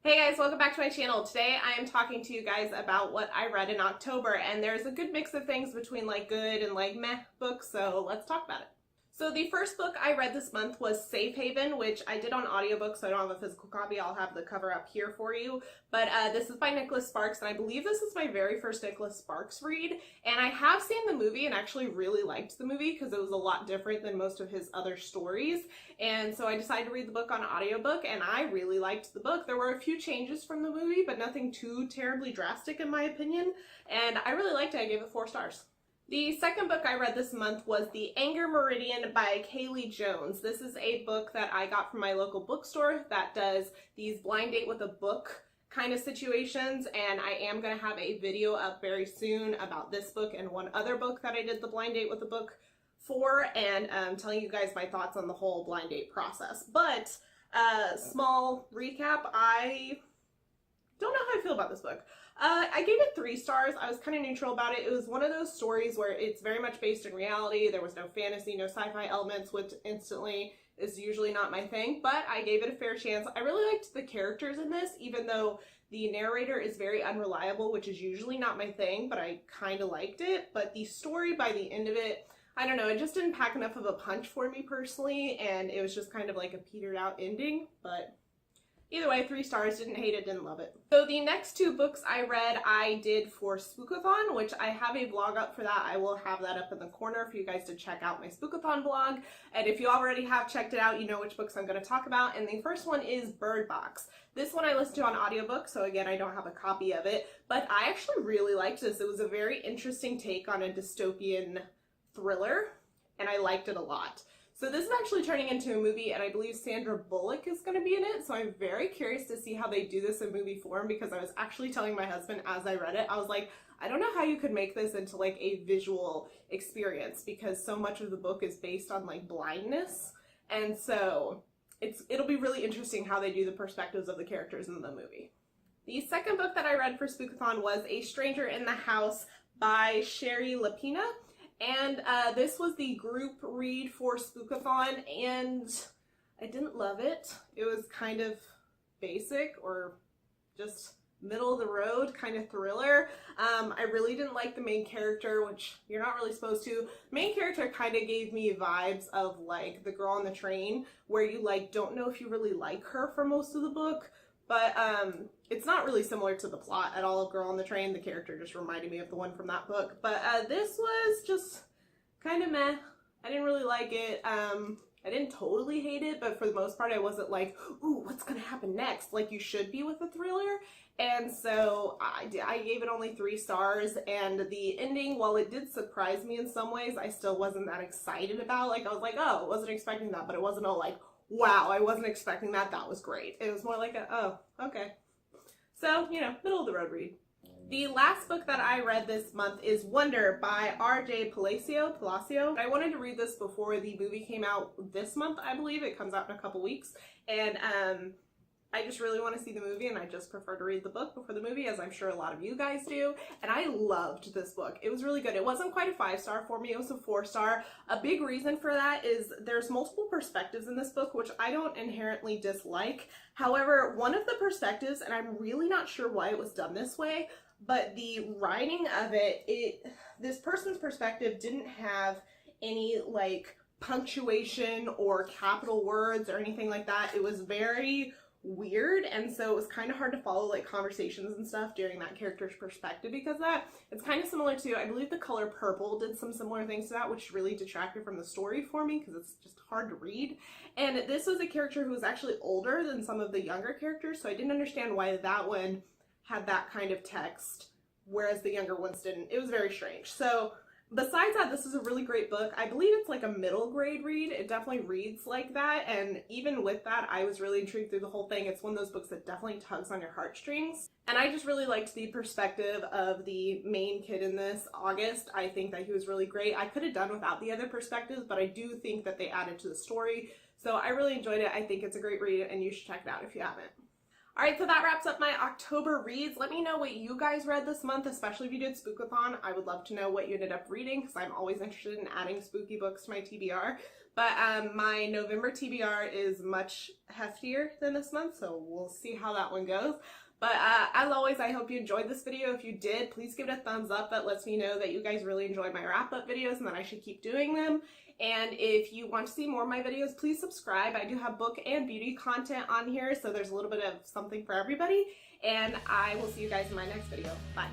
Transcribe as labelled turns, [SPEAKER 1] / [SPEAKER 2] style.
[SPEAKER 1] Hey guys, welcome back to my channel. Today I am talking to you guys about what I read in October, and there's a good mix of things between like good and like meh books, so let's talk about it. So the first book I read this month was Safe Haven, which I did on audiobook, so I don't have a physical copy. I'll have the cover up here for you. But this is by Nicholas Sparks, and I believe this is my very first Nicholas Sparks read. And I have seen the movie and actually really liked the movie because it was a lot different than most of his other stories. And so I decided to read the book on audiobook, and I really liked the book. There were a few changes from the movie, but nothing too terribly drastic in my opinion. And I really liked it. I gave it 4 stars. The second book I read this month was The Anger Meridian by Kaylee Jones. This is a book that I got from my local bookstore that does these blind date with a book kind of situations, and I am going to have a video up very soon about this book and one other book that I did the blind date with a book for, and telling you guys my thoughts on the whole blind date process. But small recap, I don't know how I feel about this book. I gave it 3 stars. I was kind of neutral about it. It was one of those stories where it's very much based in reality. There was no fantasy, no sci-fi elements, which instantly is usually not my thing, but I gave it a fair chance. I really liked the characters in this, even though the narrator is very unreliable, which is usually not my thing, but I kind of liked it. But the story by the end of it, I don't know, it just didn't pack enough of a punch for me personally, and it was just kind of like a petered out ending, but either way, 3 stars, didn't hate it, didn't love it. So the next 2 books I read, I did for Spookathon, which I have a blog up for that. I will have that up in the corner for you guys to check out my Spookathon blog. And if you already have checked it out, you know which books I'm going to talk about. And the first one is Byrd Box. This one I listened to on audiobook, so again, I don't have a copy of it. But I actually really liked this. It was a very interesting take on a dystopian thriller, and I liked it a lot. So this is actually turning into a movie, and I believe Sandra Bullock is going to be in it, so I'm very curious to see how they do this in movie form, because I was actually telling my husband as I read it, I was like, I don't know how you could make this into like a visual experience, because so much of the book is based on like blindness, and so it'll be really interesting how they do the perspectives of the characters in the movie. The second book that I read for Spookathon was A Stranger in the House by Sherry Lapina. And this was the group read for Spookathon, and I didn't love it. It was kind of basic or just middle of the road kind of thriller. I really didn't like the main character, which you're not really supposed to. Main character kind of gave me vibes of like The Girl on the Train, where you like don't know if you really like her for most of the book. But it's not really similar to the plot at all of Girl on the Train. The character just reminded me of the one from that book. But this was just kind of meh. I didn't really like it. I didn't totally hate it, but for the most part I wasn't like, ooh, what's going to happen next? Like you should be with a thriller. And so I gave it only 3 stars. And the ending, while it did surprise me in some ways, I still wasn't that excited about. Like I was like, oh, I wasn't expecting that. But it wasn't all like, wow, I wasn't expecting that. That was great. It was more like a, oh, okay. So, you know, middle of the road read. The last book that I read this month is Wonder by R.J. Palacio. I wanted to read this before the movie came out this month, I believe. It comes out in a couple weeks. And I just really want to see the movie, and I just prefer to read the book before the movie, as I'm sure a lot of you guys do. And I loved this book. It was really good. It wasn't quite a 5-star for me. It was a 4-star. A big reason for that is there's multiple perspectives in this book, which I don't inherently dislike. However, one of the perspectives, and I'm really not sure why it was done this way, but the writing of it, this person's perspective didn't have any like punctuation or capital words or anything like that. It was very weird, and so it was kind of hard to follow like conversations and stuff during that character's perspective because of that. It's kind of similar to, I believe the color purple did some similar things to that, which really detracted from the story for me because it's just hard to read. And this was a character who was actually older than some of the younger characters, so I didn't understand why that one had that kind of text whereas the younger ones didn't. It was very strange. So besides that, this is a really great book. I believe it's like a middle grade read. It definitely reads like that, and even with that, I was really intrigued through the whole thing. It's one of those books that definitely tugs on your heartstrings, and I just really liked the perspective of the main kid in this, August. I think that he was really great. I could have done without the other perspectives, but I do think that they added to the story, so I really enjoyed it. I think it's a great read, and you should check it out if you haven't. Alright, so that wraps up my October reads. Let me know what you guys read this month, especially if you did Spookathon. I would love to know what you ended up reading because I'm always interested in adding spooky books to my TBR. But my November TBR is much heftier than this month, so we'll see how that one goes. But as always, I hope you enjoyed this video. If you did, please give it a thumbs up. That lets me know that you guys really enjoy my wrap-up videos and that I should keep doing them. And if you want to see more of my videos, please subscribe. I do have book and beauty content on here, so there's a little bit of something for everybody. And I will see you guys in my next video. Bye.